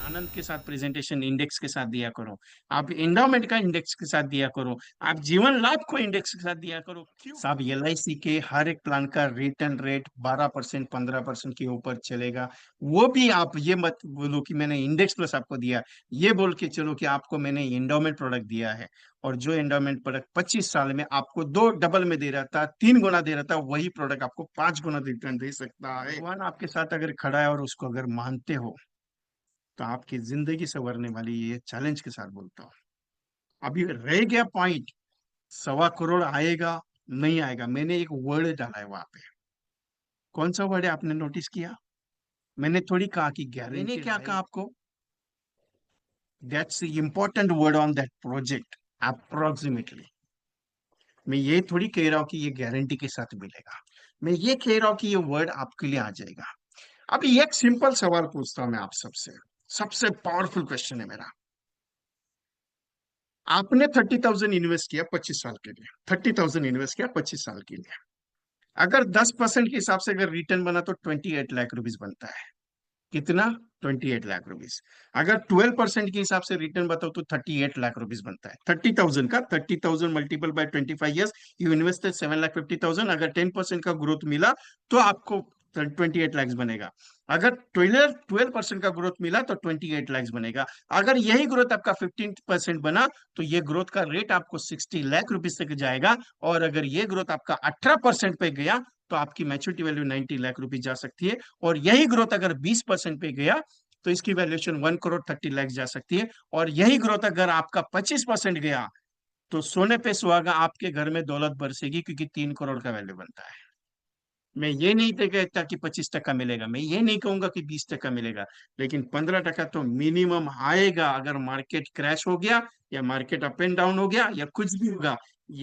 आनंद के साथ presentation index के साथ दिया करो। आप एंडोमेंट का इंडेक्स के साथ दिया करो। आप जीवन लाभ को इंडेक्स के साथ दिया करो। क्यों साहब? LIC के हर एक प्लान का रिटर्न रेट 12% 15% के ऊपर चलेगा। वो भी आप ये मत बोलो कि मैंने इंडेक्स प्लस आपको दिया, ये बोल के चलो कि आपको मैंने एंडोमेंट प्रोडक्ट दिया है। और जो एंडोमेंट प्रोडक्ट 25 साल में आपको दो डबल में दे रहा था, 3 गुना दे रहा था, वही प्रोडक्ट आपको 5 गुना रिटर्न दे सकता है। भगवान आपके साथ अगर खड़ा है और उसको अगर मानते हो तो आपकी जिंदगी संवरने वाली, ये चैलेंज के साथ बोलता हूँ। अभी रह गया पॉइंट, 1.25 करोड़ आएगा नहीं आएगा। मैंने एक वर्ड डाला है वहां पे। कौन सा वर्ड है आपने नोटिस किया? मैंने थोड़ी कहा कि गारंटी। मैंने क्या कहा आपको? That's important word on that project, approximately. मैं ये थोड़ी कह रहा हूँ कि ये गारंटी के साथ मिलेगा। मैं ये कह रहा हूँ कि ये वर्ड आपके लिए आ जाएगा। अभी एक सिंपल सवाल पूछता हूँ मैं आप सबसे, सबसे पावरफुल क्वेश्चन है मेरा। आपने 30,000 इन्वेस्ट किया 25 साल के लिए, 30,000 इन्वेस्ट किया 25 साल के लिए। अगर 10% के हिसाब से अगर रिटर्न बना तो 28 लाख रुपीज बनता है। कितना? 28 लाख रुपीज। अगर 12% के हिसाब से रिटर्न बताओ तो 38 लाख रुपीज बनता है। 30,000 का 30,000 multiple bye 25 years, you invested 7,50,000। अगर 10% का ग्रोथ मिला तो आपको 28 लाख बनेगा। अगर 12% का ग्रोथ मिला तो 28 लाख बनेगा। अगर यही ग्रोथ आपका 15% बना तो ये ग्रोथ का रेट आपको 60 लाख रुपीज तक जाएगा। और अगर ये ग्रोथ आपका 18% पे गया तो आपकी मैच्योरिटी वैल्यू 90 लाख रुपीज जा सकती है। और यही ग्रोथ अगर 20% पे गया तो इसकी वैल्यूएशन 1,30,00,000 जा सकती है। और यही ग्रोथ अगर आपका 25% गया तो सोने पे सुहागा आपके घर में दौलत बरसेगी, क्योंकि 3 करोड़ का वैल्यू बनता है। मैं ये नहीं कहता कि 25% मिलेगा, मैं ये नहीं कहूंगा कि 20% मिलेगा, लेकिन 15% तो मिनिमम आएगा। अगर मार्केट क्रैश हो गया या मार्केट अप एंड डाउन हो गया या कुछ भी होगा।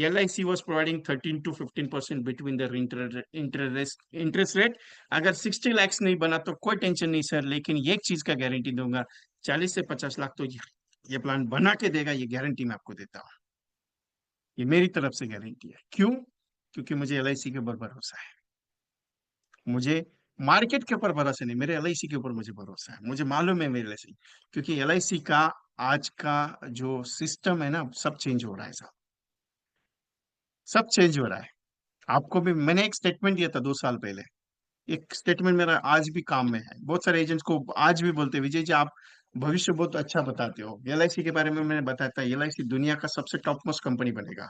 LIC was providing 13 to 15% between the interest rate. अगर 60 लाख नहीं बना तो कोई टेंशन नहीं सर, लेकिन एक चीज का गारंटी दूंगा, 40 से 50 लाख तो ये प्लान बना के देगा, ये गारंटी मैं आपको देता हूँ। ये मेरी तरफ से गारंटी है। क्यों? क्योंकि मुझे LIC के ऊपर भरोसा है। मुझे मार्केट के ऊपर भरोसा नहीं, मेरे LIC के ऊपर मुझे भरोसा है। मुझे मालूम है मेरे LIC, क्योंकि LIC का आज का जो सिस्टम है ना, सब चेंज हो रहा है साहब। सब चेंज हो रहा है। आपको भी मैंने एक स्टेटमेंट दिया था 2 साल पहले। एक स्टेटमेंट मेरा आज भी काम में है। बहुत सारे एजेंट्स को आज भी बोलते हैं, विजय जी आप भविष्य बहुत अच्छा बताते हो। LIC के बारे में मैंने बताया था, LIC दुनिया का सबसे टॉप मोस्ट कंपनी बनेगा।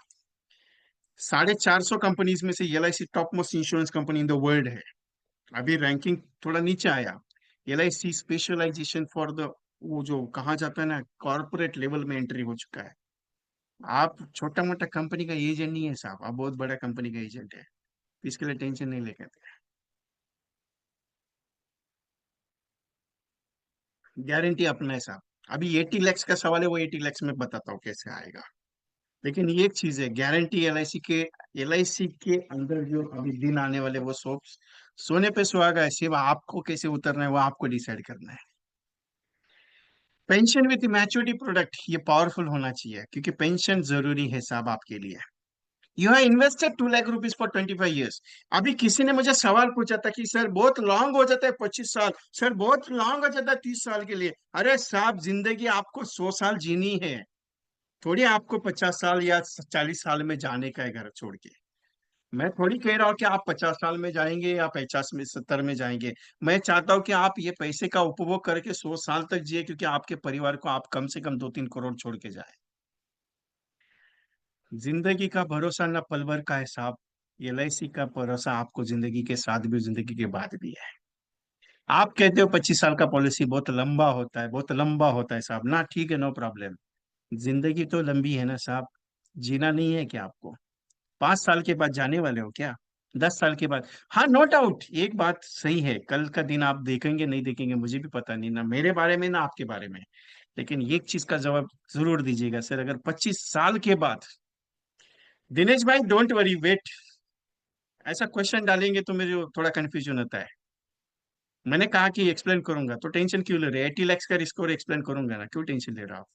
450 कंपनीज में से LIC top most insurance company in the world है। अभी रैंकिंग थोड़ा नीचे आया। LIC स्पेशलाइजेशन फॉर द, वो जो कहा जाता है ना, कॉर्पोरेट लेवल में एंट्री हो चुका है। आप छोटा मोटा कंपनी का एजेंट नहीं है साहब, आप बहुत बड़ा कंपनी का एजेंट है। इसके लिए टेंशन नहीं लेकर। गारंटी अपना है साहब। अभी 80 लाख का सवाल है, वो 80 लाख में बताता हूँ कैसे आएगा। लेकिन ये एक चीज है, गारंटी LIC के अंदर जो अभी दिन आने वाले वो सोने पे सुहागा है। सिर्फ आपको कैसे उतरना है वो आपको डिसाइड करना है। पेंशन विथ मैच्योरिटी प्रोडक्ट ये पावरफुल होना चाहिए, क्योंकि पेंशन जरूरी है साहब आपके लिए। You have invested 2 lakh rupees for 25 years. अभी किसी ने मुझे सवाल पूछा था कि सर बहुत लॉन्ग हो जाता है 25 साल, सर बहुत लॉन्ग हो जाता है 30 साल के लिए। अरे साहब, जिंदगी आपको 100 साल जीनी है, थोड़ी आपको 50 साल या 40 साल में जाने का है घर छोड़ के। मैं थोड़ी कह रहा हूँ कि आप 50 साल में जाएंगे या 50 में 70 में जाएंगे। मैं चाहता हूँ कि आप ये पैसे का उपभोग करके 100 साल तक जिए, क्योंकि आपके परिवार को आप कम से कम 2-3 करोड़ छोड़ के जाए। जिंदगी का भरोसा न पल भर का है साहब। LIC का भरोसा आपको जिंदगी के साथ भी, जिंदगी के बाद भी है। आप कहते हो 25 साल का पॉलिसी बहुत लंबा होता है, बहुत लंबा होता है साहब ना, ठीक है, नो प्रॉब्लम। जिंदगी तो लंबी है ना साहब। जीना नहीं है क्या आपको? 5 साल के बाद जाने वाले हो क्या? 10 साल के बाद? हाँ, नो डाउट, एक बात सही है, कल का दिन आप देखेंगे नहीं देखेंगे मुझे भी पता नहीं, ना मेरे बारे में ना आपके बारे में। लेकिन एक चीज का जवाब जरूर दीजिएगा सर, अगर 25 साल के बाद, दिनेश भाई डोंट वरी वेट, ऐसा क्वेश्चन डालेंगे तो मेरे थोड़ा कंफ्यूजन होता है। मैंने कहा कि एक्सप्लेन करूंगा, तो टेंशन क्यों ले रहे? 80 लाख का रिस्क और एक्सप्लेन करूंगा ना, क्यों टेंशन ले रहा हो?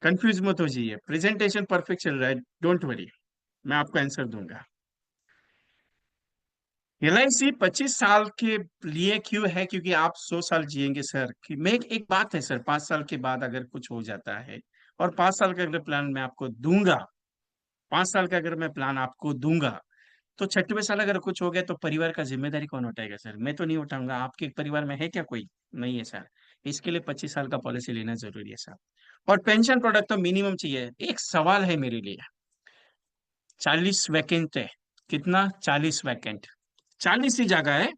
कंफ्यूज मत हो जाइए, प्रेजेंटेशन परफेक्ट चल रहा है, डोंट वरी, मैं आपको आंसर दूंगा। LIC 25 साल के लिए क्यों है? क्योंकि आप 100 साल जिएंगे सर। कि मैं एक बात है सर, 5 साल के बाद अगर कुछ हो जाता है, और 5 साल का अगर प्लान मैं आपको दूंगा, 5 साल का अगर मैं प्लान आपको दूंगा, तो 6वें साल अगर कुछ हो गया तो परिवार का जिम्मेदारी कौन उठाएगा सर? मैं तो नहीं उठाऊंगा। आपके परिवार में है क्या कोई? नहीं है सर। इसके लिए 25 साल का पॉलिसी लेना जरूरी है सर। और पेंशन प्रोडक्ट तो मिनिमम चाहिए। एक सवाल है मेरे लिए, 40 वैकेंट है। कितना? 40 वैकेंट, 40 ही जगह है,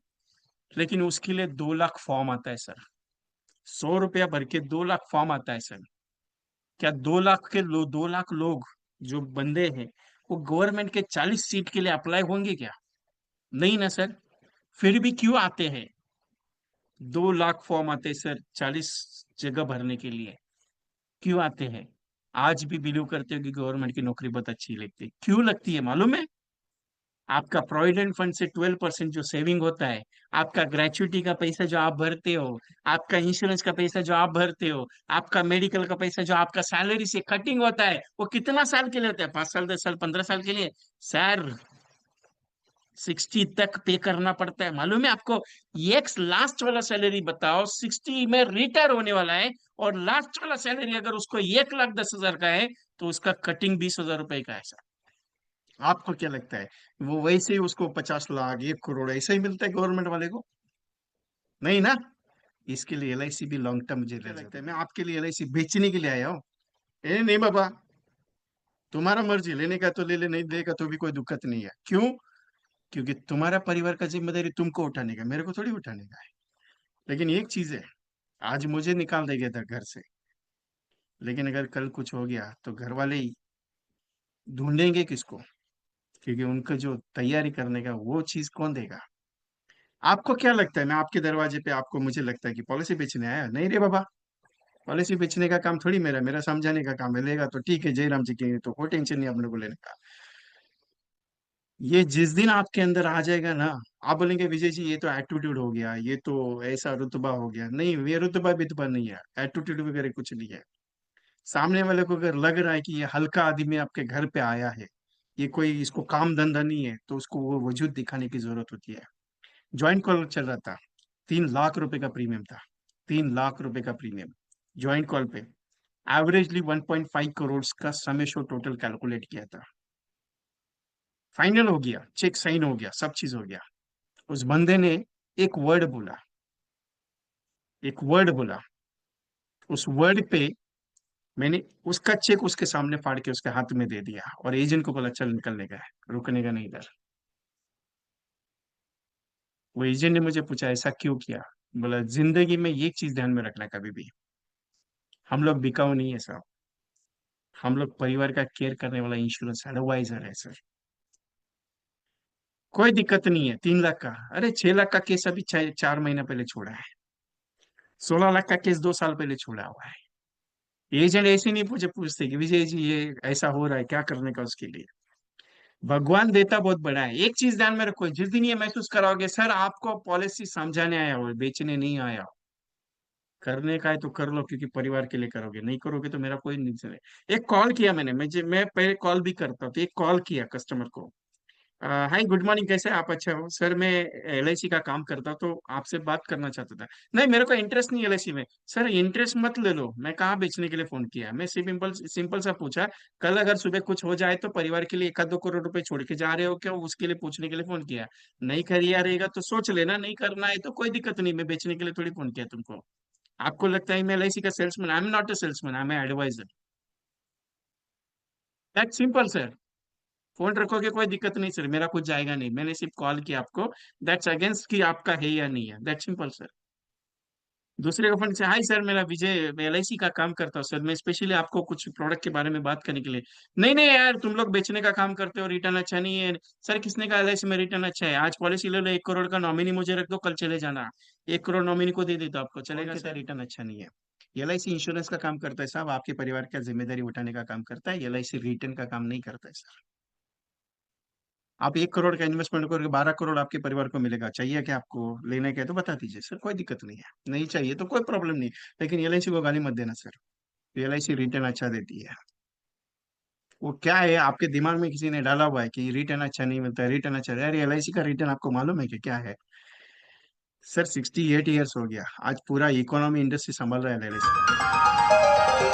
लेकिन उसके लिए 2 लाख फॉर्म आता है सर। 100 रुपया भर के 2 लाख फॉर्म आता है सर। क्या 2 लाख लोग जो बंदे हैं, वो गवर्नमेंट के 40 सीट के लिए अप्लाई होंगे क्या? नहीं ना सर। फिर भी क्यों आते हैं? 2 लाख फॉर्म आते हैं सर 40 जगह भरने के लिए। क्यों आते हैं? आज भी बिलीव करते हो कि गवर्नमेंट की नौकरी बहुत अच्छी लगती है। क्यों लगती है मालूम है? आपका प्रोविडेंट फंड से 12% जो सेविंग होता है, आपका ग्रेचुइटी का पैसा जो आप भरते हो, आपका इंश्योरेंस का पैसा जो आप भरते हो, आपका मेडिकल का पैसा जो आपका सैलरी से कटिंग होता है, वो कितना साल के लिए होता है? 5 साल, 10 साल, 15 साल के लिए सर। 60 तक पे करना पड़ता है, मालूम है आपको? एक लास्ट वाला सैलरी बताओ, 60 में रिटायर होने वाला है, और लास्ट वाला सैलरी अगर उसको 1,10,000 का है, तो उसका कटिंग 20,000 रुपए का है सर। आपको क्या लगता है वो वैसे ही उसको 50 लाख, 1 करोड़ ऐसा ही मिलता है गवर्नमेंट वाले को? नहीं ना। इसके लिए LIC भी लॉन्ग टर्म मुझे लगता है। मैं आपके लिए LIC बेचने के लिए आया हूँ। ए नहीं बाबा, तुम्हारा मर्जी, लेने का तो ले ले, नहीं देगा तो भी कोई दिक्कत नहीं है। क्यों? क्योंकि तुम्हारा परिवार का जिम्मेदारी तुमको उठाने का, मेरे को थोड़ी उठाने का है। लेकिन एक चीज है, आज मुझे निकाल देगा था घर से, लेकिन अगर कल कुछ हो गया तो घर वाले ही ढूंढेंगे किसको? क्योंकि उनका जो तैयारी करने का वो चीज कौन देगा? आपको क्या लगता है मैं आपके दरवाजे पे आपको मुझे लगता है कि पॉलिसी बेचने आया? नहीं रे बाबा। पॉलिसी बेचने का काम थोड़ी मेरा मेरा समझाने का काम है। लेगा तो ठीक है, जयराम जी के, तो कोई टेंशन नहीं अपने को लेने का। ये जिस दिन आपके अंदर आ जाएगा ना, आप बोलेंगे विजय जी ये तो एटीट्यूड हो गया, ये तो ऐसा रुतबा हो गया। नहीं, ये रुतबा बितबा नहीं है, एटीट्यूड वगैरह कुछ नहीं है। सामने वाले को अगर लग रहा है कि ये हल्का आदमी आपके घर पे आया है, ये कोई इसको काम धंधा नहीं है, तो उसको वो वजूद दिखाने की जरूरत होती है। ज्वाइंट कॉल चल रहा था, 3 लाख रुपए का प्रीमियम था। 3 लाख रुपए का प्रीमियम ज्वाइंट कॉल पे। एवरेजली 1.5 करोड़ का समय शो टोटल कैलकुलेट किया था। फाइनल हो गया, चेक साइन हो गया, सब चीज हो गया। उस बंदे ने एक वर्ड बोला, एक वर्ड बोला। उस वर्ड पे मैंने उसका चेक उसके सामने फाड़ के उसके हाथ में दे दिया, और एजेंट को बोला चल निकलने का है, रुकने का नहीं इधर। वो एजेंट ने मुझे पूछा ऐसा क्यों किया? बोला जिंदगी में एक चीज ध्यान में रखना कभी भी, हम लोग बिकाऊ नहीं है साहब। हम लोग परिवार का केयर करने वाला इंश्योरेंस एडवाइजर है सर। कोई दिक्कत नहीं है। 3 लाख का, अरे 6 लाख का केस अभी 4 महीना पहले छोड़ा है। 16 लाख का केस 2 साल पहले छोड़ा हुआ है। एजेंट ऐसे नहीं पूछते कि विजय जी ये ऐसा हो रहा है, क्या करने का उसके लिए। भगवान देता बहुत बड़ा है। एक चीज ध्यान में रखो, जिस दिन ये महसूस कराओगे सर आपको पॉलिसी समझाने आया हो, बेचने नहीं आया हो, करने का है तो कर लो, क्योंकि परिवार के लिए करोगे, नहीं करोगे तो मेरा कोई नहीं। एक कॉल किया मैंने, मैं पहले कॉल भी करता हूँ, तो एक कॉल किया कस्टमर को। हाय गुड मॉर्निंग, कैसे हैं आप? अच्छा हो सर, मैं LIC का काम करता हूँ, तो आपसे बात करना चाहता था। नहीं मेरे को इंटरेस्ट नहीं LIC में। सर इंटरेस्ट मत ले लो, मैं कहाँ बेचने के लिए फोन किया? मैं सिंपल सिंपल सा पूछा, कल अगर सुबह कुछ हो जाए तो परिवार के लिए 1-2 करोड़ रुपए छोड़ के जा रहे हो क्या, उसके लिए पूछने के लिए फोन किया। नहीं करिए रहेगा तो सोच लेना, नहीं करना है तो कोई दिक्कत नहीं, मैं बेचने के लिए थोड़ी फोन किया तुमको। आपको लगता है मैं LIC का salesman? I am not a salesman, I am adviser. That simple sir. Phone रखोगे कोई दिक्कत नहीं सर, मेरा कुछ जाएगा नहीं, मैंने सिर्फ कॉल किया आपको। दैट्स अगेंस्ट कि आपका है या नहीं है, दैट सिंपल सर। दूसरे का फोन से, हाय सर मेरा विजय, मैं LIC का काम करता हूँ सर, मैं स्पेशली आपको कुछ प्रोडक्ट के बारे में बात करने के लिए। नहीं नहीं यार, तुम लोग बेचने का काम करते हो, रिटर्न अच्छा नहीं है। सर किसने कहा LIC में रिटर्न अच्छा है? आज पॉलिसी ले लो, 1 करोड़ का नॉमिनी मुझे रख दो, कल चले जाना। 1 करोड़ नॉमिनी को दे देता आपको, चलेगा सर? रिटर्न अच्छा नहीं है। LIC इंश्योरेंस का काम करता है साहब, आपके परिवार का जिम्मेदारी उठाने का काम करता है। LIC रिटर्न का काम नहीं करता है सर। आप 1 करोड़ का इन्वेस्टमेंट करोगे, 12 करोड़ आपके परिवार को मिलेगा। चाहिए क्या आपको? लेने का है तो बता दीजिए सर, कोई दिक्कत नहीं है। नहीं चाहिए तो कोई प्रॉब्लम नहीं। लेकिन LIC को गाली मत देना सर, LIC रिटर्न अच्छा देती है। वो क्या है, आपके दिमाग में किसी ने डाला हुआ है कि रिटर्न अच्छा नहीं मिलता है, रिटर्न अच्छा है। अरे एलआईसी का रिटर्न आपको मालूम है कि क्या है? सर 68 ईयर्स हो गया, आज पूरा इकोनॉमी इंडस्ट्री संभाल रहा है एलआईसी।